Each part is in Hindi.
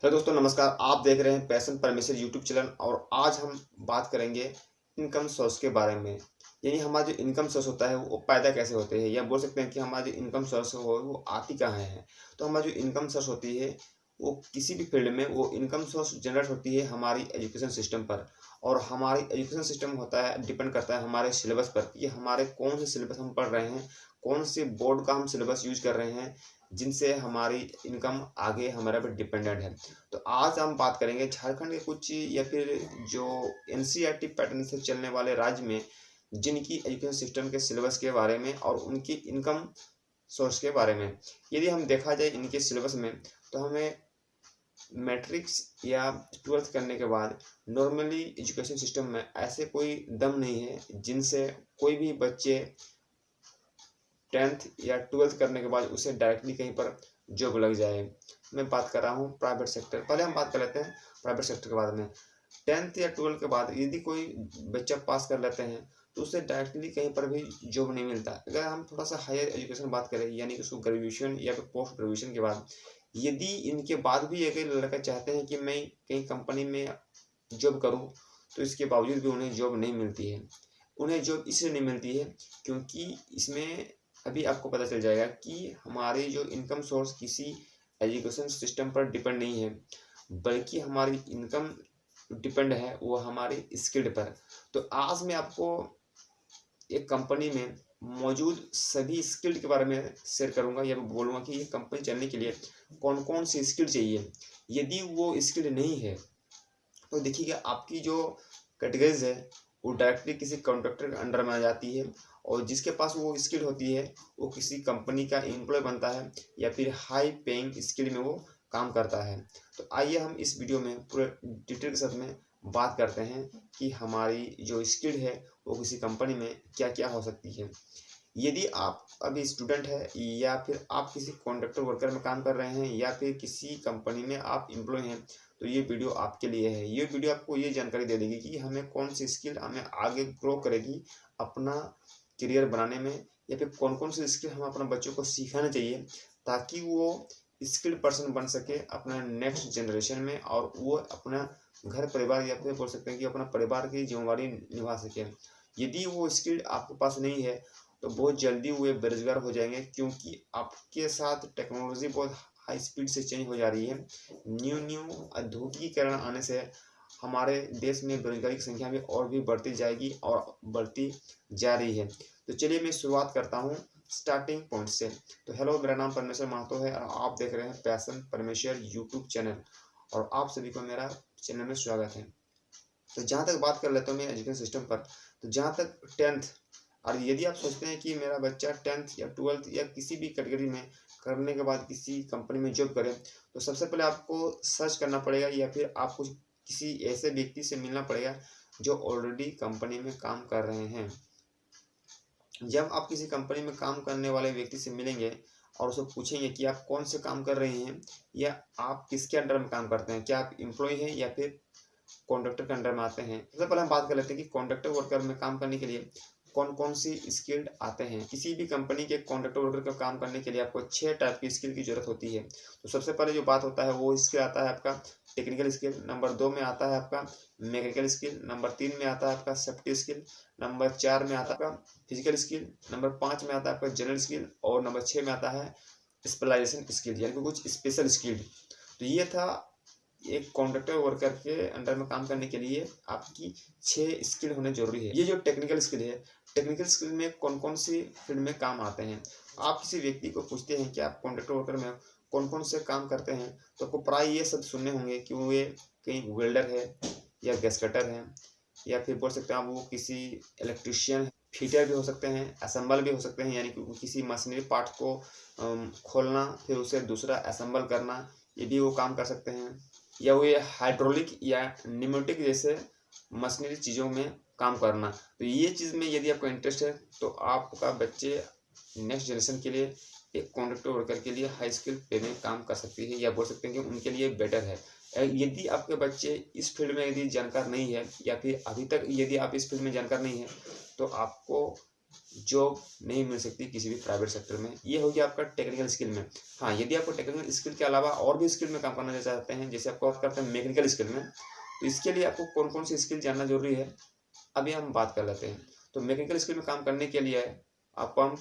हेलो दोस्तों, नमस्कार। आप देख रहे हैं पैशन परमेश्वर यूट्यूब चैनल और आज हम बात करेंगे इनकम सोर्स के बारे में। यानी हमारा जो इनकम सोर्स होता है वो पैदा कैसे होते हैं, या बोल सकते हैं कि हमारा जो इनकम सोर्स हो वो आती कहाँ है। तो हमारी जो इनकम सोर्स होती है वो किसी भी फील्ड में वो इनकम सोर्स जनरेट होती है हमारी एजुकेशन सिस्टम पर। और हमारी एजुकेशन सिस्टम होता है, डिपेंड करता है हमारे सिलेबस पर कि हमारे कौन से सिलेबस हम पढ़ रहे हैं, कौन से बोर्ड का हम सिलेबस यूज कर रहे हैं, जिनसे हमारी इनकम आगे हमारे पर डिपेंडेंट है। तो आज हम बात करेंगे झारखंड के कुछ या फिर जो एनसीईआरटी पैटर्न से चलने वाले राज्य में जिनकी एजुकेशन सिस्टम के सिलेबस के बारे में और उनकी इनकम सोर्स के बारे में। यदि हम देखा जाए इनके सिलेबस में, तो हमें मैट्रिक्स या 12th करने के बाद नॉर्मली एजुकेशन सिस्टम में ऐसे कोई दम नहीं है जिनसे कोई भी बच्चे 10th या 12th करने के बाद उसे डायरेक्टली कहीं पर जॉब लग जाए। मैं बात कर रहा हूँ प्राइवेट सेक्टर। पहले हम बात कर लेते हैं प्राइवेट सेक्टर के बारे में। 10th या 12th के बाद यदि कोई बच्चा पास कर लेते हैं तो उसे डायरेक्टली कहीं पर भी जॉब नहीं मिलता। अगर हम थोड़ा सा हायर एजुकेशन बात करें, यानी कि उसको ग्रेजुएशन या फिर पोस्ट ग्रेजुएशन के बाद, यदि इनके बाद भी अगर लड़का चाहते हैं कि मैं कहीं कंपनी में जॉब करूँ, तो इसके बावजूद भी उन्हें जॉब नहीं मिलती है। उन्हें जॉब इसलिए नहीं मिलती है क्योंकि इसमें अभी आपको पता चल जाएगा कि हमारी जो इनकम सोर्स किसी एजुकेशन सिस्टम पर डिपेंड नहीं है, बल्कि हमारी इनकम डिपेंड है वो हमारी स्किल्ड पर। तो आज मैं आपको एक कंपनी में मौजूद सभी स्किल्ड के बारे में शेयर करूंगा, या बोलूँगा कि ये कंपनी चलने के लिए कौन कौन सी स्किल चाहिए। यदि वो स्किल नहीं है तो देखिएगा आपकी जो कैटेगरीज है वो डायरेक्टली किसी कॉन्ट्रैक्टर के अंडर में आ जाती है, और जिसके पास वो स्किल होती है वो किसी कंपनी का एम्प्लॉय बनता है या फिर हाई पेइंग स्किल में वो काम करता है। तो आइए हम इस वीडियो में पूरे डिटेल के साथ में बात करते हैं कि हमारी जो स्किल है वो किसी कंपनी में क्या क्या हो सकती है। यदि आप अभी स्टूडेंट है, या फिर आप किसी कॉन्ट्रैक्टर वर्कर में काम कर रहे हैं, या फिर किसी कंपनी में आप एम्प्लॉय हैं, तो ये वीडियो आपके लिए है। ये वीडियो आपको ये जानकारी दे देगी कि हमें कौन सी स्किल हमें आगे ग्रो करेगी अपना करियर बनाने में, या फिर कौन कौन सी स्किल हम अपने बच्चों को सिखाना चाहिए ताकि वो स्किल्ड पर्सन बन सके अपना नेक्स्ट जनरेशन में, और वो अपना घर परिवार या फिर बोल सकते हैं कि अपना परिवार की जिम्मेवारी निभा सके। यदि वो स्किल आपके पास नहीं है तो बहुत जल्दी वे बेरोजगार हो जाएंगे, क्योंकि आपके साथ टेक्नोलॉजी बहुत हाई स्पीड से चेंज हो जा रही है। न्यू औद्योगिकीकरण आने से हमारे देश में बेरोजगारी की संख्या भी और भी बढ़ती जाएगी और बढ़ती जा रही है। तो चलिए मैं शुरुआत करता हूँ स्टार्टिंग पॉइंट से। तो हेलो, मेरा नाम परमेश्वर महतो है और आप देख रहे हैं पैशन परमेश्वर यूट्यूब चैनल, और आप सभी को मेरा चैनल में स्वागत है। तो जहाँ तक बात कर लेता हूँ मैं एजुकेशन सिस्टम पर, तो जहाँ तक 10th, और यदि आप सोचते हैं कि मेरा बच्चा 10th या 12th या किसी भी कैटेगरी में करने के बाद किसी कंपनी में जॉब करे, तो सबसे पहले आपको सर्च करना पड़ेगा या फिर आपको किसी ऐसे व्यक्ति से मिलना पड़ेगा जो ऑलरेडी कंपनी में काम कर रहे हैं। जब आप किसी कंपनी में काम करने वाले व्यक्ति से मिलेंगे और उसको पूछेंगे कि आप कौन से काम कर रहे हैं, या आप किसके अंडर में काम करते हैं, क्या आप एम्प्लॉय हैं या फिर कॉन्ट्रैक्टर के अंडर में आते हैं। सबसे पहले हम बात कर लेते हैं कि कॉन्ट्रैक्टर वर्कर में काम करने के लिए कौन कौन सी स्किल्ड आते हैं। किसी भी कंपनी के कॉन्ट्रैक्टर वर्कर का काम करने के लिए आपको 6 टाइप की स्किल की जरूरत होती है। तो सबसे पहले जो बात होता है वो स्किल आता है आपका टेक्निकल स्किल, नंबर 2 में आता है आपका मैकेनिकल स्किल, नंबर 3 में आता है आपका सेफ्टी स्किल, नंबर 4 में आता है आपका फिजिकल स्किल, नंबर 5 में आता है आपका जनरल स्किल, और नंबर 6 में आता है स्पेशलाइजेशन स्किल, यानी कि कुछ स्पेशल स्किल। तो ये था एक कॉन्ट्रैक्टर वर्कर के अंडर में काम करने के लिए आपकी 6 स्किल होने जरूरी है। ये जो टेक्निकल स्किल है, टेक्निकल स्किल में कौन कौन सी फील्ड में काम आते हैं। आप किसी व्यक्ति को पूछते हैं कि आप कॉन्ट्रैक्टर वर्कर में कौन कौन से काम करते हैं, तो आपको प्राय ये सब सुनने होंगे कि वो ये कहीं वेल्डर है, या गैस कटर है, या फिर बोल सकते हैं आप वो किसी इलेक्ट्रीशियन, फिटर भी हो सकते हैं, असेंबल भी हो सकते हैं, यानी कि किसी मशीनरी पार्ट को खोलना फिर उसे दूसरा असेंबल करना, ये भी वो काम कर सकते हैं, या वो ये हाइड्रोलिक या न्यूमेटिक जैसे मशीनरी चीज़ों में काम करना। तो ये चीज़ में यदि आपका इंटरेस्ट है तो आपका बच्चे नेक्स्ट जनरेशन के लिए एक कॉन्ट्रैक्टर वर्कर के लिए हाई स्किल पे में काम कर सकती है, या बोल सकते हैं कि उनके लिए बेटर है। यदि आपके बच्चे इस फील्ड में यदि जानकार नहीं है, या फिर अभी तक यदि आप इस फील्ड में जानकार नहीं है, तो आपको जॉब नहीं मिल सकती किसी भी प्राइवेट सेक्टर में। ये हो गया आपका टेक्निकल स्किल में। हाँ, यदि आपको टेक्निकल स्किल के अलावा और भी स्किल में काम करना चाहते हैं, जैसे आपको बात करते हैं मैकेनिकल स्किल में, तो इसके लिए आपको कौन कौन सी स्किल जानना जरूरी है, अभी हम बात कर लेते हैं। तो मैकेनिकल स्किल में काम करने के लिए आप पंप,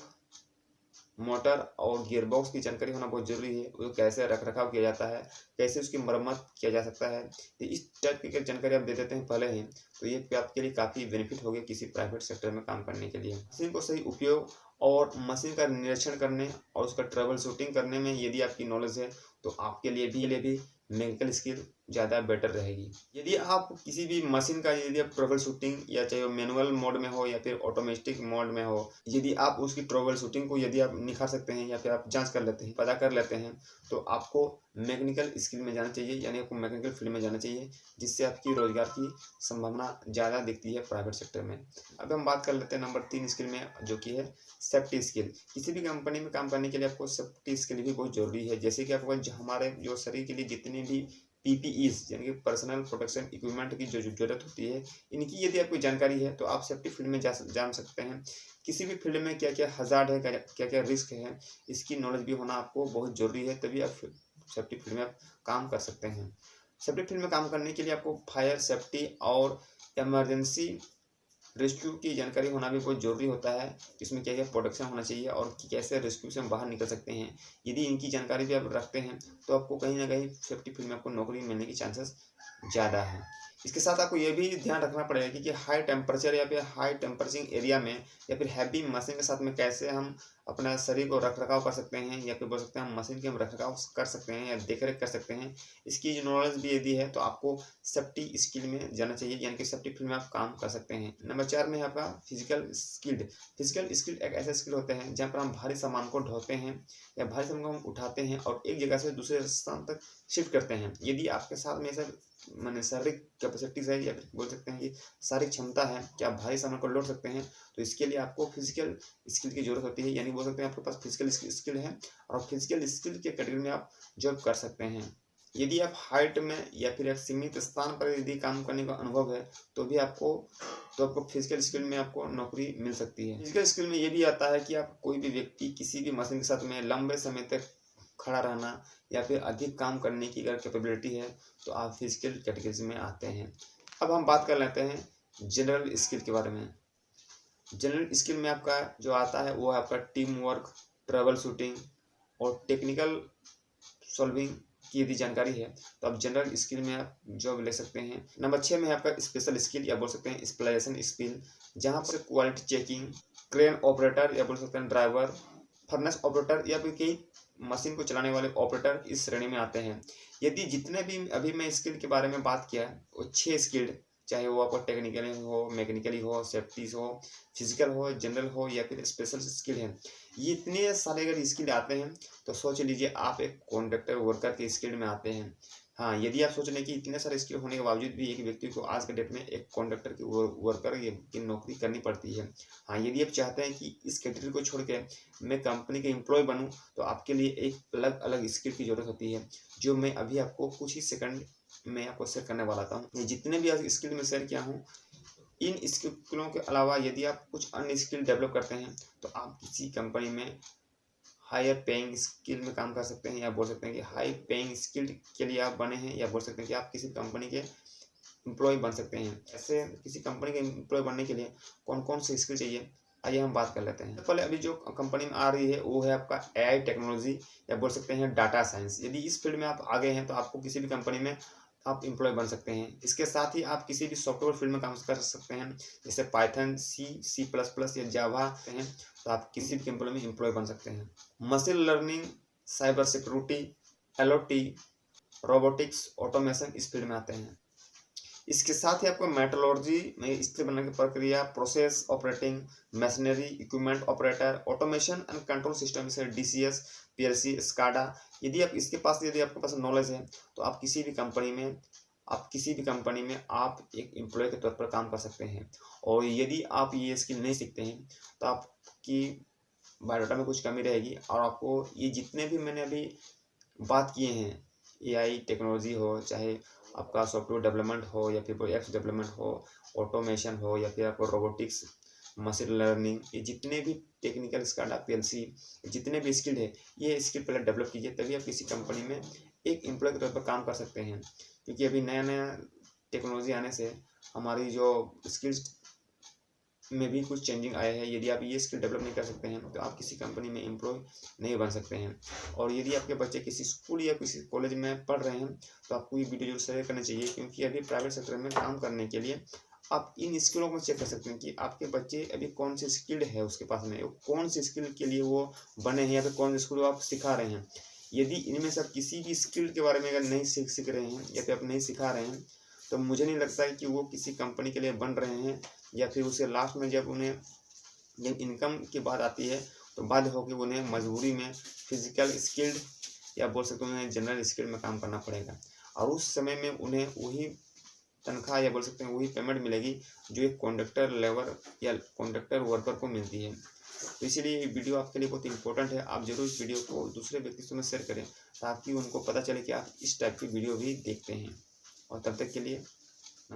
मोटर और गियरबॉक्स की जानकारी होना बहुत जरूरी है। वो कैसे रख रखाव किया जाता है, कैसे उसकी मरम्मत किया जा सकता है, तो इस टाइप की जानकारी आप दे देते हैं पहले ही, तो ये आपके लिए काफ़ी बेनिफिट होगी किसी प्राइवेट सेक्टर में काम करने के लिए। मशीन को सही उपयोग और मशीन का निरीक्षण करने और उसका ट्रबल शूटिंग करने में यदि आपकी नॉलेज है, तो आपके लिए भी मैकेनिकल स्किल ज़्यादा बेटर रहेगी। यदि आप किसी भी मशीन का यदि आप ट्रबल शूटिंग, या चाहे वो मैनुअल मोड में हो या फिर ऑटोमेटिक मोड में हो, यदि आप उसकी ट्रबल शूटिंग को यदि आप निखार सकते हैं या फिर आप जांच कर लेते हैं, पता कर लेते हैं, तो आपको मैकेनिकल स्किल में जाना चाहिए, यानी आपको मैकेनिकल फील्ड में जाना चाहिए, जिससे आपकी रोजगार की संभावना ज़्यादा दिखती है प्राइवेट सेक्टर में। अब हम बात कर लेते हैं नंबर 3 स्किल में, जो कि है सेफ्टी स्किल। किसी भी कंपनी में काम करने के लिए आपको सेफ्टी स्किल भी बहुत जरूरी है। जैसे कि आपको हमारे जो शरीर के लिए जितनी भी पीपीईज यानी कि पर्सनल प्रोटेक्शन इक्विपमेंट की जो जरूरत होती है, इनकी यदि आपको जानकारी है, तो आप सेफ्टी फील्ड में जान सकते हैं। किसी भी फील्ड में क्या क्या हजार्ड है, क्या क्या रिस्क है, इसकी नॉलेज भी होना आपको बहुत जरूरी है, तभी आप सेफ्टी फील्ड में आप काम कर सकते हैं। सेफ्टी फील्ड में काम करने के लिए आपको फायर सेफ्टी और इमरजेंसी रेस्क्यू की जानकारी होना भी बहुत ज़रूरी होता है। इसमें क्या क्या प्रोटेक्शन होना चाहिए और कैसे रेस्क्यू से हम बाहर निकल सकते हैं। यदि इनकी जानकारी भी आप रखते हैं, तो आपको कहीं ना कहीं सेफ्टी फील्ड में आपको नौकरी मिलने की चांसेस ज़्यादा है। इसके साथ आपको ये भी ध्यान रखना पड़ेगा कि हाई टेम्परेचर या फिर हाई टेम्परेचर एरिया में या फिर हैवी मशीन के साथ में कैसे हम अपना शरीर को रख रखाव कर सकते हैं, या फिर बोल सकते हैं हम मशीन की हम रख रखाव कर सकते हैं या देख रेख कर सकते हैं। इसकी जो नॉलेज भी यदि है, तो आपको सेफ्टी स्किल में जाना चाहिए, यानी कि सेफ्टी फील्ड में आप काम कर सकते हैं। नंबर 4 में है आपका फिजिकल स्किल्ड। फिजिकल स्किल एक ऐसा स्किल होते हैं जहाँ पर हम भारी सामान को ढोते हैं या भारी सामान को हम उठाते हैं और एक जगह से दूसरे स्थान तक शिफ्ट करते हैं। यदि आपके साथ में ऐसा मैंने शारीरिक कैपेसिटीज है, या बोल सकते हैं कि शारीरिक क्षमता है कि आप भारी सामान को लोड सकते हैं, तो इसके लिए आपको फिजिकल स्किल की जरूरत होती है। यानी बोल सकते हैं आपके पास फिजिकल स्किल है और फिजिकल स्किल के कैटेगरी में आप जॉब कर सकते हैं। यदि आप हाइट में या फिर एक सीमित स्थान पर यदि काम करने का अनुभव है, तो आपको फिजिकल स्किल में आपको नौकरी मिल सकती है। फिजिकल स्किल में ये भी आता है कि आप कोई भी व्यक्ति किसी भी मशीन के साथ में लंबे समय तक खड़ा रहना या फिर अधिक काम करने की अगर कैपेबिलिटी है, तो आप फिजिकल कैटेगरी में आते हैं। अब हम बात कर लेते हैं जनरल स्किल के बारे में। जनरल स्किल में आपका जो आता है वो है आपका टीम वर्क, ट्रबल शूटिंग और टेक्निकल सॉल्विंग की यदि जानकारी है, तो आप जनरल स्किल में आप जॉब ले सकते हैं। नंबर 6 में है आपका स्पेशल स्किल या बोल सकते हैं स्पेशलाइजेशन स्किल, जहाँ पर क्वालिटी चेकिंग, क्रेन ऑपरेटर या बोल सकते हैं ड्राइवर, फर्नेस ऑपरेटर या फिर कई मशीन को चलाने वाले ऑपरेटर इस श्रेणी में आते हैं। यदि जितने भी अभी मैं स्किल के बारे में बात किया वो 6 स्किल्ड, चाहे वो आपको टेक्निकली हो, मैकेनिकली हो, सेफ्टी हो, फिजिकल हो, जनरल हो या फिर स्पेशल स्किल है, ये इतने सारे अगर स्किल आते हैं, तो सोच लीजिए आप एक कॉन्ट्रैक्टर वर्कर के स्किल में आते हैं। हाँ, यदि आप सोच लें कि इतने सारे स्किल होने के बावजूद भी एक व्यक्ति को आज के डेट में एक कॉन्ट्रैक्टर की वर्कर की नौकरी करनी पड़ती है। हाँ, यदि आप चाहते हैं कि इस कैटेगरी को छोड़ के मैं कंपनी के एम्प्लॉय बनूं, तो आपके लिए एक अलग अलग स्किल की जरूरत होती है, जो मैं अभी आपको कुछ ही सेकंड में आपको शेयर करने वाला था। ये जितने भी आज स्किल में शेयर किया हूँ, इन स्किलों के अलावा यदि आप कुछ अन्य स्किल डेवलप करते हैं, तो आप किसी कंपनी में हायर पेइंग स्किल में काम कर सकते हैं, या बोल सकते हैं कि हाई पेइंग स्किल के लिए आप बने हैं, या बोल सकते हैं कि आप किसी कंपनी के एम्प्लॉय बन सकते हैं। ऐसे किसी कंपनी के एम्प्लॉय बनने के लिए कौन कौन से स्किल चाहिए, आइए हम बात कर लेते हैं। पहले अभी जो कंपनी में आ रही है वो है आपका एआई टेक्नोलॉजी या बोल सकते हैं डाटा साइंस। यदि इस फील्ड में आप आगे हैं, तो आपको किसी भी कंपनी में आप एम्प्लॉय बन सकते हैं। इसके साथ ही आप किसी भी सॉफ्टवेयर फील्ड में काम कर सकते हैं, जैसे पाइथन, C++ या जावा हैं, तो आप किसी भी कंपनी में एम्प्लॉय बन सकते हैं। Machine learning, cyber security, LOT, robotics, automation इस फील्ड में आते हैं। इसके साथ ही आपको मेट्रोलॉजी में स्किल बनने की प्रक्रिया, process operating, machinery, equipment operator, automation and control system जैसे DCS, PLC, SCADA, यदि आपके पास नॉलेज है, तो आप किसी भी कंपनी में आप एक एम्प्लॉय के तौर पर काम कर सकते हैं। और यदि आप ये स्किल नहीं सीखते हैं, तो आपकी बायोडाटा में कुछ कमी रहेगी, और आपको ये जितने भी मैंने अभी बात किए हैं, AI टेक्नोलॉजी हो, चाहे आपका सॉफ्टवेयर डेवलपमेंट हो या फिर कोई एप्स डेवलपमेंट हो, ऑटोमेशन हो या फिर आपको रोबोटिक्स, मशीन लर्निंग, ये जितने भी टेक्निकल स्काडा पीएलसी जितने भी स्किल है, ये स्किल पहले डेवलप कीजिए, तभी आप किसी कंपनी में एक एम्प्लॉय के तौर पर काम कर सकते हैं। क्योंकि अभी नया नया टेक्नोलॉजी आने से हमारी जो स्किल्स में भी कुछ चेंजिंग आया है। यदि आप ये स्किल डेवलप नहीं कर सकते हैं तो आप किसी कंपनी में एम्प्लॉय नहीं बन सकते हैं। और यदि आपके बच्चे किसी स्कूल या किसी कॉलेज में पढ़ रहे हैं तो आपको ये वीडियो जरूर शेयर करनी चाहिए, क्योंकि अभी प्राइवेट सेक्टर में काम करने के लिए आप इन स्किलों को चेक कर सकते हैं कि आपके बच्चे अभी कौन से स्किल्ड है उसके पास में, कौन से स्किल के लिए वो बने हैं, या फिर कौन से स्किल आप सिखा रहे हैं। यदि इनमें से आप किसी भी स्किल के बारे में अगर नहीं सीख रहे हैं या फिर आप नहीं सिखा रहे हैं तो मुझे नहीं लगता है कि वो किसी कंपनी के लिए बन रहे हैं। या फिर उसे लास्ट में जब इनकम की बात आती है तो बाध्य होकर उन्हें मजबूरी में फिजिकल स्किल्ड या बोल सकते हैं उन्हें जनरल स्किल में काम करना पड़ेगा, और उस समय में उन्हें वही तनख्वाह या बोल सकते हैं वही पेमेंट मिलेगी जो एक कॉन्ट्रैक्टर लेबर या कॉन्ट्रैक्टर वर्कर को मिलती है। तो इसीलिए ये वीडियो आपके लिए बहुत इंपॉर्टेंट है। आप जरूर इस वीडियो को दूसरे व्यक्ति में शेयर करें ताकि उनको पता चले कि आप इस टाइप की वीडियो भी देखते हैं। और तब तक के लिए